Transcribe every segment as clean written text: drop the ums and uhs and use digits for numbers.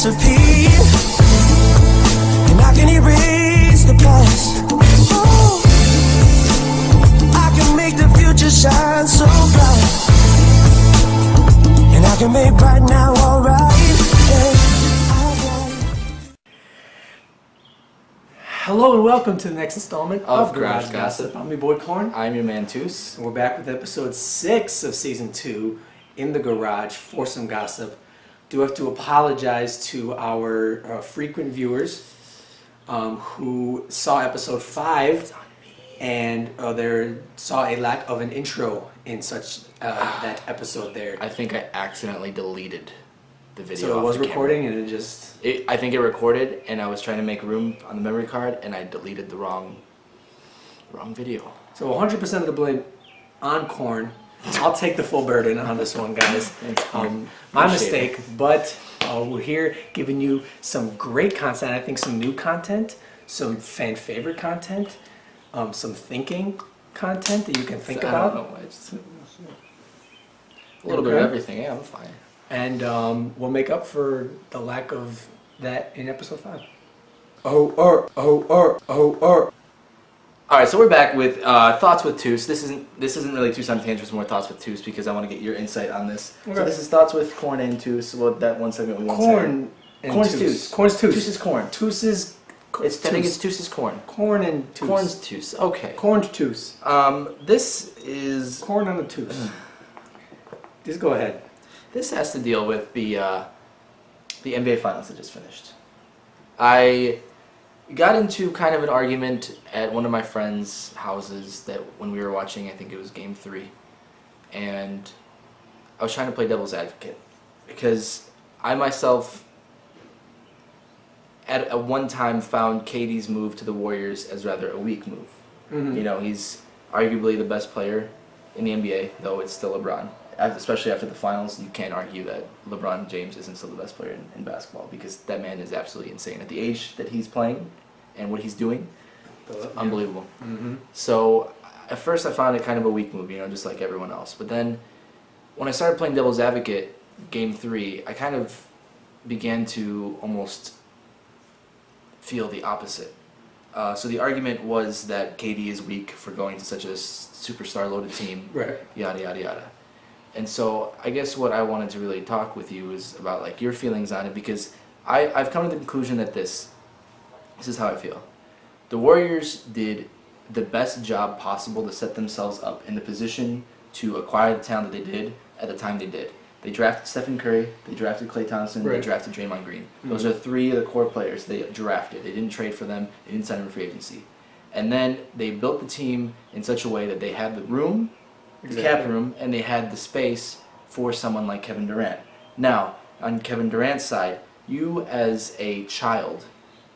recipe, and I can erase the past. Oh, I can make the future shine so bright, and I can make right now alright. Hello and welcome to the next installment of Garage Gossip. I'm your boy Corn. I'm your man Toose. And we're back with episode 6 of season 2 in the garage for some gossip. Do have to apologize to our frequent viewers who saw episode 5 and they saw a lack of an intro in such that episode there. I think I accidentally deleted the video. So it was off the recording camera. and it just... I think it recorded and I was trying to make room on the memory card and I deleted the wrong video. So 100% of the blame on Corn. I'll take the full burden on this one, guys. My mistake, but we're here giving you some great content. I think some new content, some fan favorite content, some thinking content that you can think about. I don't know. A little bit of everything. Yeah, I'm fine. And we'll make up for the lack of that in episode 5. Alright, so we're back with Thoughts with Toose. This isn't really Toose on Tangents, more Thoughts with Toose because I want to get your insight on this. Okay. So this is Thoughts with Corn and Toose. Well, that one segment we won't say. Corn's Toose. Corn's Toose. Toose's Corn. Toose's... I think it's Toose's Corn. Corn and Toose. Corn's Toose. Okay. Corn's Toose. This is... Corn on the Toose. Just go ahead. This has to deal with the NBA Finals that just finished. I got into kind of an argument at one of my friends' houses that when we were watching, I think it was Game 3, and I was trying to play devil's advocate because I myself at one time found KD's move to the Warriors as rather a weak move. Mm-hmm. You know, he's arguably the best player in the NBA, though it's still LeBron. Especially after the finals, you can't argue that LeBron James isn't still the best player in basketball because that man is absolutely insane. At the age that he's playing and what he's doing, unbelievable. Mm-hmm. So at first I found it kind of a weak move, you know, just like everyone else. But then when I started playing devil's advocate, Game 3, I kind of began to almost feel the opposite. So the argument was that KD is weak for going to such a superstar-loaded team, right? Yada, yada, yada. And so I guess what I wanted to really talk with you is about like your feelings on it because I've come to the conclusion that this is how I feel. The Warriors did the best job possible to set themselves up in the position to acquire the talent that they did at the time they did. They drafted Stephen Curry, they drafted Klay Thompson, They drafted Draymond Green. Mm-hmm. Those are 3 of the core players they drafted. They didn't trade for them, they didn't sign them for free agency. And then they built the team in such a way that they had the room, the cap room, and they had the space for someone like Kevin Durant. Now, on Kevin Durant's side, you as a child,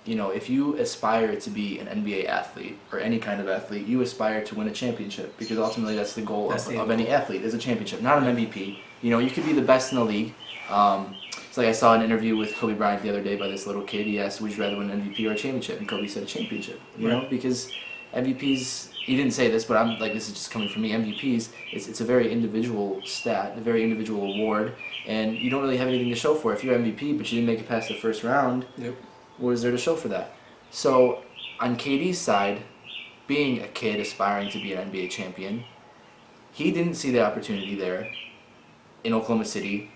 you know, if you aspire to be an NBA athlete or any kind of athlete, you aspire to win a championship because ultimately that's the goal of any athlete is a championship, not an MVP. You know, you could be the best in the league. It's like I saw an interview with Kobe Bryant the other day by this little kid. He asked, would you rather win an MVP or a championship? And Kobe said a championship, you know, because MVPs... He didn't say this, but I'm like, this is just coming from me. MVPs, it's a very individual stat, a very individual award, and you don't really have anything to show for it. If you're MVP, but you didn't make it past the first round, what is there to show for that? So, on KD's side, being a kid aspiring to be an NBA champion, he didn't see the opportunity there in Oklahoma City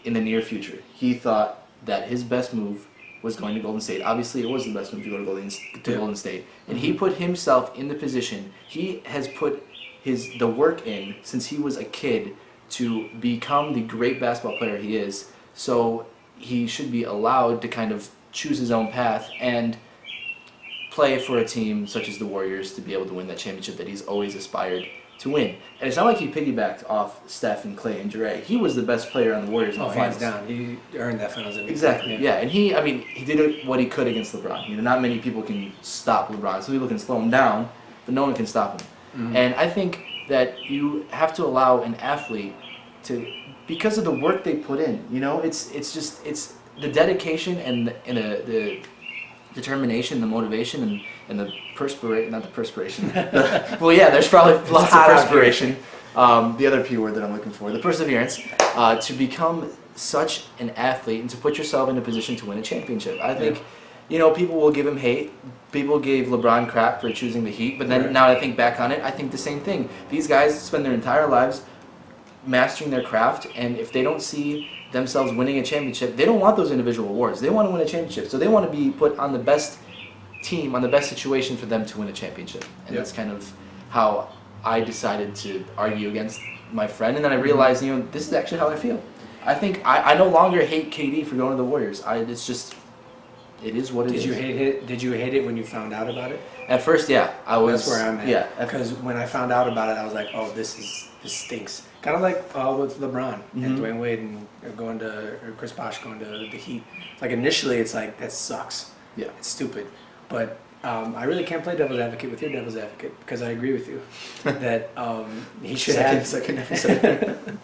in the near future. He thought that his best move was going to Golden State. Obviously, it was the best move to go to Golden State. And he put himself in the position. He has put the work in since he was a kid to become the great basketball player he is. So he should be allowed to kind of choose his own path and play for a team such as the Warriors to be able to win that championship that he's always aspired to win. And it's not like he piggybacked off Steph and Klay and Dre. He was the best player on the Warriors in the finals. Hands down. He earned that finals MVP. Exactly, yeah. And he did what he could against LeBron. You know, not many people can stop LeBron. Some people can slow him down, but no one can stop him. Mm-hmm. And I think that you have to allow an athlete to, because of the work they put in, you know, it's the dedication and the determination, the motivation, and the perspiration, not the perspiration. Well, yeah, there's probably lots of perspiration. The other P word that I'm looking for, the perseverance, to become such an athlete and to put yourself in a position to win a championship. I think, you know, people will give him hate. People gave LeBron crap for choosing the Heat, but then now I think back on it, I think the same thing. These guys spend their entire lives mastering their craft, and if they don't see themselves winning a championship, they don't want those individual awards. They want to win a championship, so they want to be put on the best team, on the best situation for them to win a championship. And that's kind of how I decided to argue against my friend, and then I realized, you know, this is actually how I feel. I think I no longer hate KD for going to the Warriors. It's just, it is what it is. Did you hate it? Did you hate it when you found out about it? At first, yeah, I was. That's where I'm at. Yeah, because when I found out about it, I was like, "Oh, this stinks." Kind of like with LeBron and Dwayne Wade and Chris Bosh going to the Heat. Like initially, it's like that sucks. Yeah, it's stupid, but I really can't play devil's advocate with your devil's advocate because I agree with you that he should have second episode.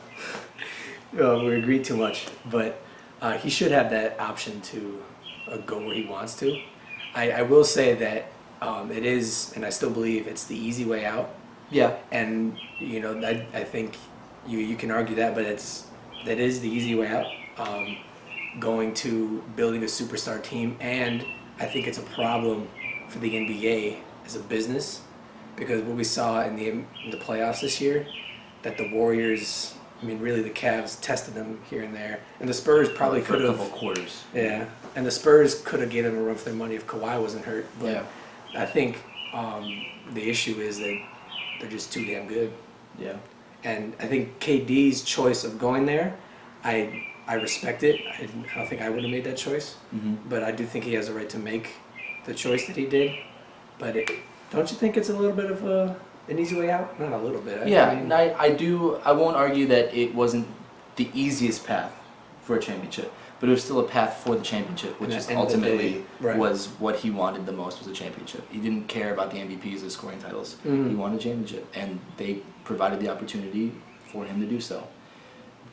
we agreed too much, but he should have that option to go where he wants to. I will say that it is, and I still believe it's the easy way out. Yeah, and you know, I think you can argue that, but that is the easy way out. Going to building a superstar team, and I think it's a problem for the NBA as a business because what we saw in the playoffs this year, that the Warriors, I mean, really the Cavs tested them here and there, and the Spurs probably could have a couple quarters. Yeah, and the Spurs could have gave them a run for their money if Kawhi wasn't hurt. But I think the issue is that they're just too damn good. Yeah. And I think KD's choice of going there, I respect it. I don't think I would have made that choice, but I do think he has a right to make the choice that he did. But don't you think it's a little bit of an easy way out? Not a little bit. I do. I won't argue that it wasn't the easiest path for a championship, but it was still a path for the championship, which is ultimately was what he wanted the most, was a championship. He didn't care about the MVPs or scoring titles. He wanted a championship, and they provided the opportunity for him to do so.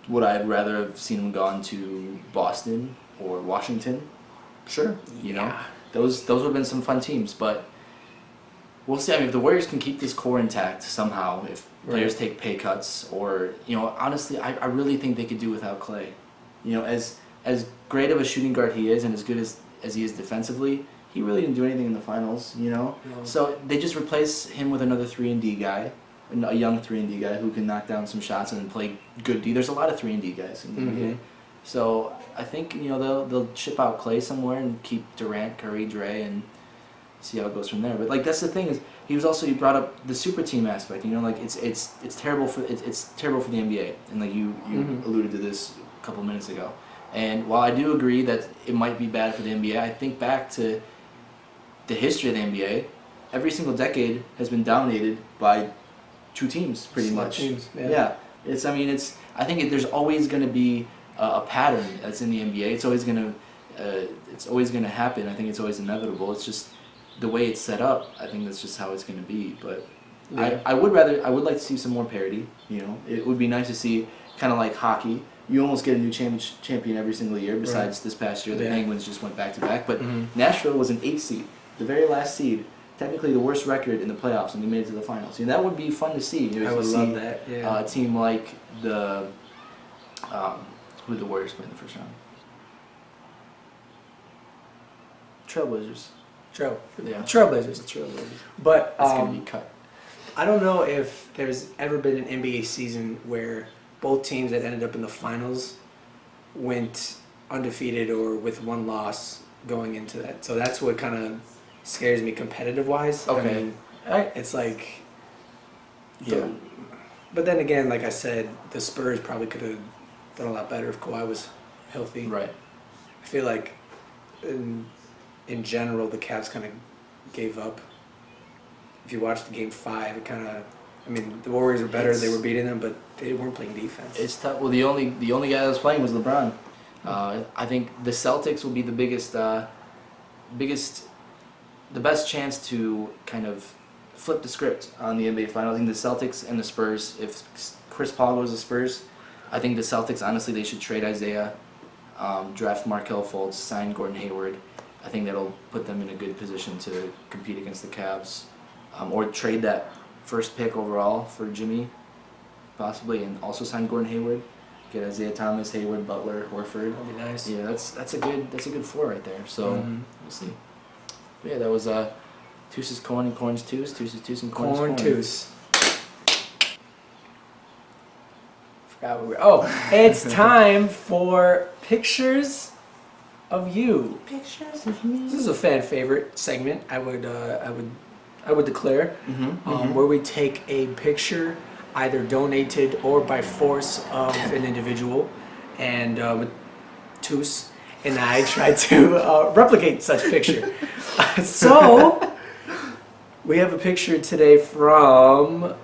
Would I have rather have seen him gone to Boston or Washington? Sure. You know, those would have been some fun teams, but we'll see. I mean, if the Warriors can keep this core intact somehow, if players take pay cuts, or, you know, honestly, I really think they could do without Clay. You know, as great of a shooting guard he is, and as good as he is defensively, he really didn't do anything in the finals, you know? No. So they just replace him with another 3-and-D guy, a young 3-and-D guy who can knock down some shots and then play good D. There's a lot of 3-and-D guys in the NBA. So I think, you know, they'll ship out Clay somewhere and keep Durant, Curry, Dre, and see how it goes from there. But like, that's the thing, is he brought up the super team aspect. You know, like it's terrible for it's terrible for the NBA, and like you alluded to this a couple minutes ago. And while I do agree that it might be bad for the NBA, I think back to the history of the NBA. Every single decade has been dominated by two teams, pretty much. Teams, yeah. I think there's always going to be a pattern that's in the NBA. It's always going to happen. I think it's always inevitable. It's just the way it's set up. I think that's just how it's going to be. But I would like to see some more parity. You know, it would be nice to see, kind of like hockey. You almost get a new champion every single year. Besides this past year, the Penguins just went back to back. But Nashville was an 8th seed, the very last seed. Technically the worst record in the playoffs, and they made it to the finals. And that would be fun to see. I would love that. Yeah. A team like the who did the Warriors play in the first round? Trailblazers. Trailblazers. But it's gonna be cut. I don't know if there's ever been an NBA season where both teams that ended up in the finals went undefeated or with one loss going into that. So that's what kind of scares me competitive-wise. Okay. I mean, it's like... But then again, like I said, the Spurs probably could have done a lot better if Kawhi was healthy. Right. I feel like, in general, the Cavs kind of gave up. If you watched the Game 5, it kind of... I mean, the Warriors were better. They were beating them, but they weren't playing defense. It's tough. Well, the only guy that was playing was LeBron. I think the Celtics will be the best chance to kind of flip the script on the NBA Finals. I think the Celtics and the Spurs, if Chris Paul goes to the Spurs, I think the Celtics, honestly, they should trade Isaiah, draft Markelle Fultz, sign Gordon Hayward. I think that'll put them in a good position to compete against the Cavs. Or trade that first pick overall for Jimmy, possibly, and also sign Gordon Hayward. Get Isaiah Thomas, Hayward, Butler, Horford. That'd be nice. Yeah, that's a good four right there. So we'll see. But yeah, that was Toose's Corn and Corn's Toose. Toose's Toose and Corn's Corn. Toose. Forgot where we were. Oh, it's time for pictures of you. Pictures of me. This is a fan favorite segment. I would declare, where we take a picture, either donated or by force of an individual, and with Toose and I try to replicate such picture. So we have a picture today from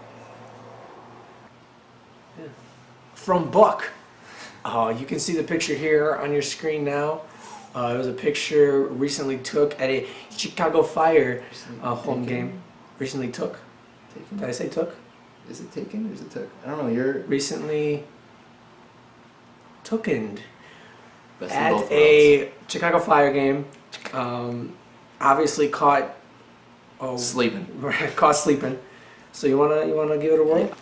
Buck. You can see the picture here on your screen now. It was a picture recently took at a Chicago Fire home game. Recently took. Taken? Did I say took? Is it taken or is it took? I don't know. You're Recently tookened best of at both a Chicago Fire game. Obviously caught sleeping. caught sleeping. So you wanna give it a whirl? Yeah.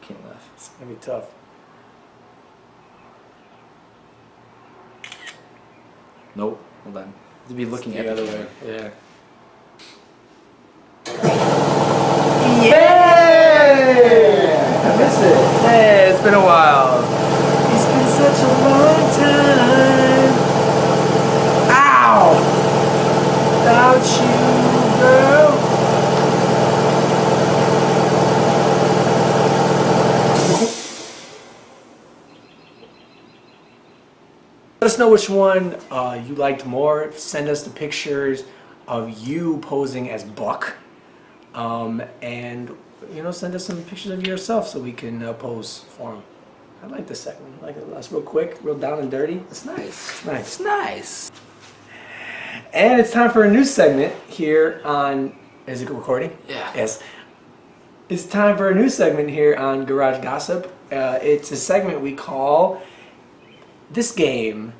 Can't laugh. It's gonna be tough. Nope. Hold on. To be looking at the other the way. Yeah. Yeah! I miss it. Hey, it's been a while. It's been such a long time. Ow! Without you, girl. Let us know which one you liked more. Send us the pictures of you posing as Buck. And send us some pictures of yourself so we can pose for them. I like this segment. I like it. That's real quick, real down and dirty. It's nice. It's nice. It's nice. And it's time for a new segment here on. Is it recording? Yeah. Yes. It's time for a new segment here on Garage Gossip. It's a segment we call This Game,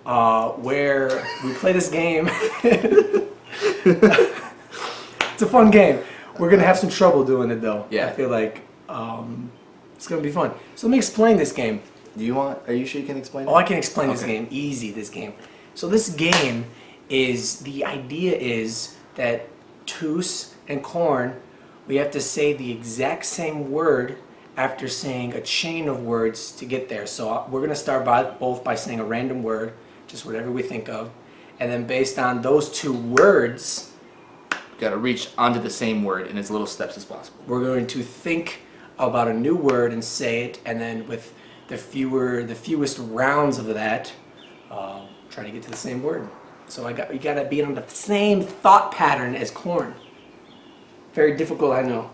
where we play this game. It's a fun game. We're gonna have some trouble doing it though. Yeah. I feel like it's gonna be fun. So let me explain this game. Are you sure you can explain it? Oh, I can explain this Okay. game. Easy, this game. So this game the idea is that Toose and Corn, we have to say the exact same word after saying a chain of words to get there. So we're gonna start both by saying a random word, just whatever we think of, and then based on those two words, Got to reach onto the same word in as little steps as possible. we're going to think about a new word and say it, and then with the fewest rounds of that, try to get to the same word. So you gotta be on the same thought pattern as Corn. Very difficult, I know.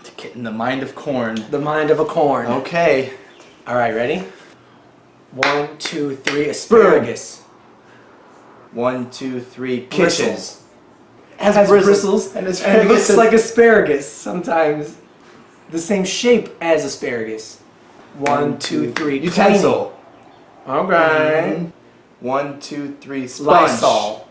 To get in the mind of Corn. The mind of a corn. Okay. All right, ready? 1, 2, 3. Asparagus. 1, 2, 3. Bristles. Kitchens. Has bristles And and asparagus looks is- like asparagus sometimes. The same shape as asparagus. 1, 2, 3. Utensil. Cleaning. Okay. 1, 2, 3. Sponge. Lysol.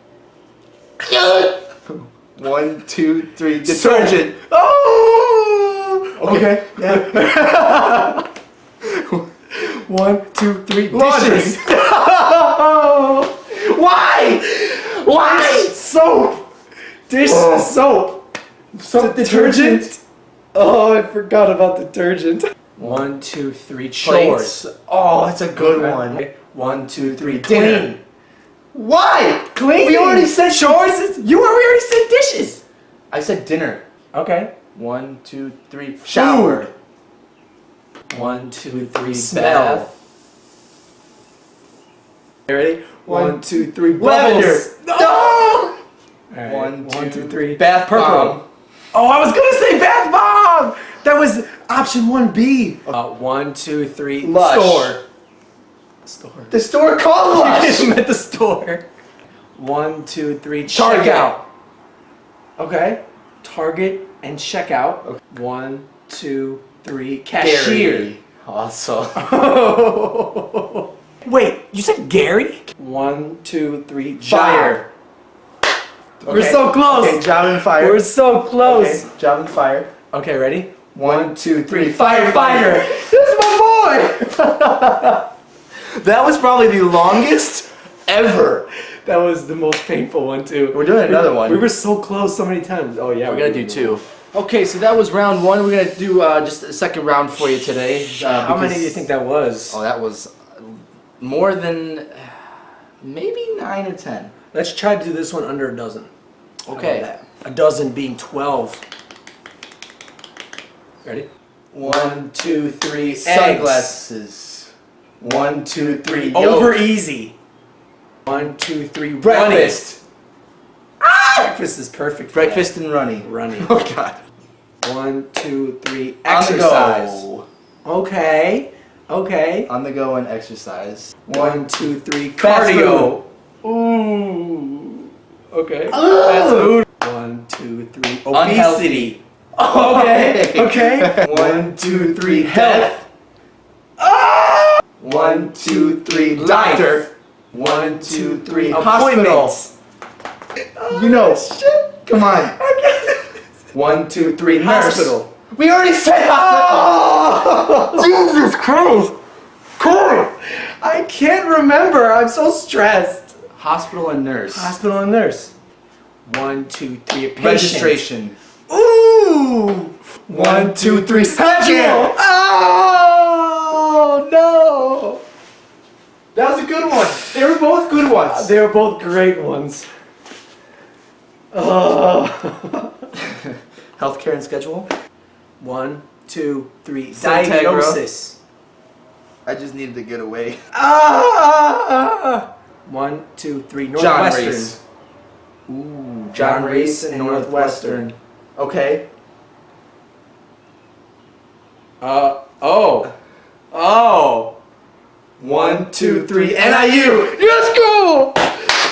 1, 2, 3. Detergent. Oh! Okay. Yeah. 1, 2, 3. Laundry. Dishes. Why? Why? Soap. Dish soap. Soap detergent. Oh, I forgot about detergent. 1, 2, 3. Chores. Plates. Oh, that's a good one. 1, 2, 3. Dinner. Clean. Why? Clean. We already said chores. We already said dishes. I said dinner. Okay. 1, 2, 3. Shower. 1, 2, 3. Smell. Smell. You ready? 1, 2, 3. Lavender. Bubbles. No. All right. 1, 1, 2, 3. Bath Purple. bomb. Oh, I was gonna say bath bomb. That was option 1B. 1, 2, 3. Lush. Store. The store called Lush. I'm at the store. 1, 2, 3. Target. Checkout. Okay. Target and checkout. Okay. 1, 2, 3. Cashier. Gary. Also. Wait, you said Gary? 1, 2, 3. Fire. We're so close. Okay, job and fire. We're so close. Okay, job and fire. Okay, ready? 1, 2, 3. Firefighter. That's my boy. That was probably the longest ever. That was the most painful one too. We're doing another one. We were so close so many times. Oh yeah, We're gonna do 2. Okay, so that was round 1. We're gonna do just a second round for you today. How many do you think that was? Oh, that was more than maybe 9 or 10. Let's try to do this one under a dozen. How about Okay. that? A dozen being 12. Ready? 1, 2, 3. Sunglasses. 1, 2, 3. Over easy. 1, 2, 3. Breakfast. Running. Breakfast is perfect. For Breakfast and running. that. Running. Oh God. 1, 2, 3. On the Exercise. go. Okay. Okay. On the go and exercise. 1, 2, 3. Fast Cardio. Ooh. Okay. Ugh. Fast food. 1, 2, 3. Obesity. Okay. Okay. 1, 2, 3. Health. 1, 2, 3. Doctor. 1, 2, 3. Hospital. Appointments. You know. Shit. Come on. 1, 2, 3. Nurse. Hospital. We already said hospital. Jesus Christ. Corn. I can't remember. I'm so stressed. Hospital and nurse. Hospital and nurse. 1, 2, 3. Patient. Registration. Ooh. 1, 2, 3. Schedule. Oh no. That was a good one. They were both good ones. They were both great ones. Oh. Healthcare and schedule. 1, 2, 3. Syntegra. Diagnosis. I just needed to get away. 1, 2, 3. John Northwestern. Race. Ooh, John Race and Northwestern. Okay. Oh. 1, 2, 3. NIU. Let's go.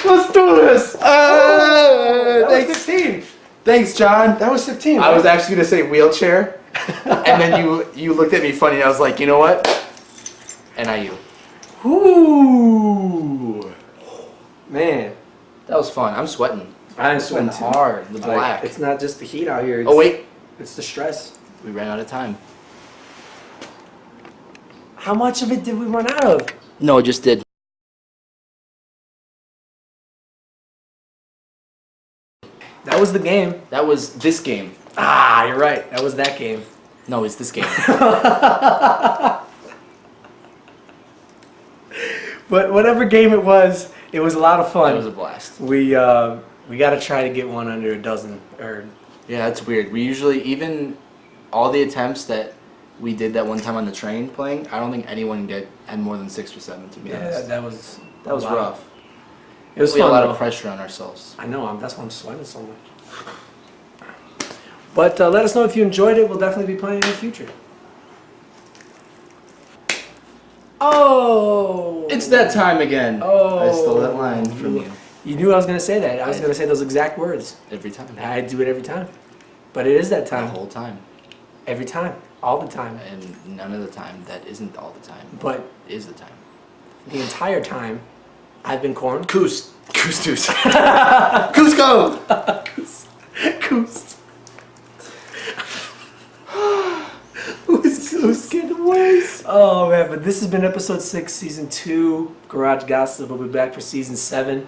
Let's do this. That was Thanks. 15. Thanks, John. That was 15. I was actually gonna say wheelchair, and then you looked at me funny. And I was like, you know what? NIU. Ooh. Man. That was fun. I'm sweating. I'm sweating too. hard. The Like, black. it's not just the heat out here. It's, Oh wait, It's the stress. we ran out of time. How much of it did we run out of? No, it just did. That was the game. That was this game. Ah, you're right. That was that game. No, it's this game. But whatever game it was a lot of fun. That was a blast. We got to try to get one under a dozen. Or Yeah, that's weird. We usually, even all the attempts that we did that one time on the train playing, I don't think anyone had more than 6 or 7, to be honest. that was That was a lot. rough. It was We had fun. a lot though. of pressure on ourselves. I know. That's why I'm sweating so much. But let us know if you enjoyed it. We'll definitely be playing in the future. Oh! It's that time again. Oh. I stole that line from you You knew I was going to say that. I was going to say those exact words. every time. I do it every time. But it is that The time. whole time. Every time. All the time. And none of the time that isn't all the time. But Is the time. the entire time, I've been Corn. Toose. Cusco! Coast. Who's getting worse? Oh man, but this has been episode 6, season 2, Garage Gossip. We'll be back for season 7.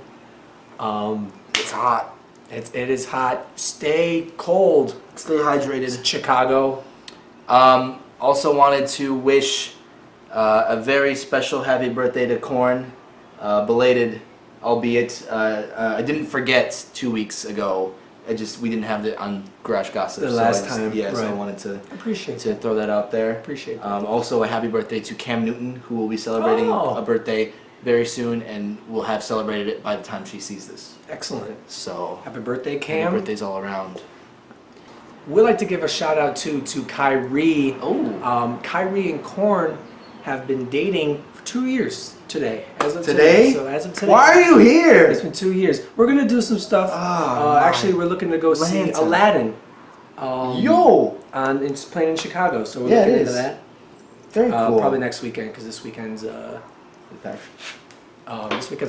It's hot. It is hot. Stay cold. Stay hydrated. Chicago. Also wanted to wish a very special happy birthday to Corn. Belated, albeit. I didn't forget 2 weeks ago. We didn't have it on Garage Gossip. The so last I just- time, Yeah, so I right. wanted to Appreciate it. throw that out there. Appreciate that. Also, a happy birthday to Cam Newton, who will be celebrating Oh. a birthday very soon, and will have celebrated it by the time she sees this. Excellent. So, Happy birthday, happy Cam. birthdays all around. We'd like to give a shout out to Kyrie. Oh. Kyrie and Corn have been dating for 2 years today. As of Today? So as of today. Why are you here? It's been 2 years. We're gonna do some stuff. Oh, actually, we're looking to go see Lantern. Aladdin. Yo! It's playing in Chicago, so we're Yeah, it looking into is. that. Very cool. Probably next weekend, because this weekend's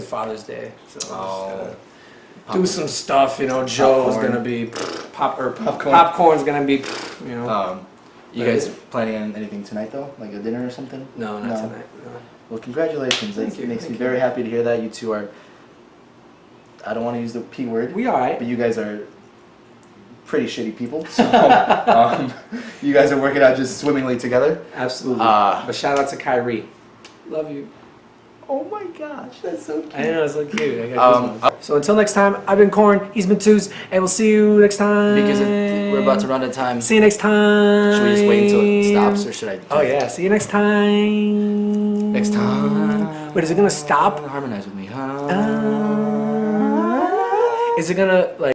Father's Day. So we're Oh. just gonna do some stuff. You know, Joe's Popcorn. gonna be popcorn's gonna be, you know. You guys planning on anything tonight though, like a dinner or something? No, not tonight. No. Well, congratulations. Thank It you, makes thank me you. very happy to hear that. You two are, I don't want to use the P word, We all right. but you guys are pretty shitty people. So you guys are working out just swimmingly together. Absolutely. But shout out to Kyrie. Love you. Oh my gosh, that's so cute. I know, it's so cute. I got goosebumps. So until next time, I've been Corn, he's been Toose, and we'll see you next time. Because we're about to run out of time. See you next time. Should we just wait until it stops, or should I? Oh yeah, see you next time. Next time. Wait, is it gonna stop? Harmonize with me, huh? Is it gonna like?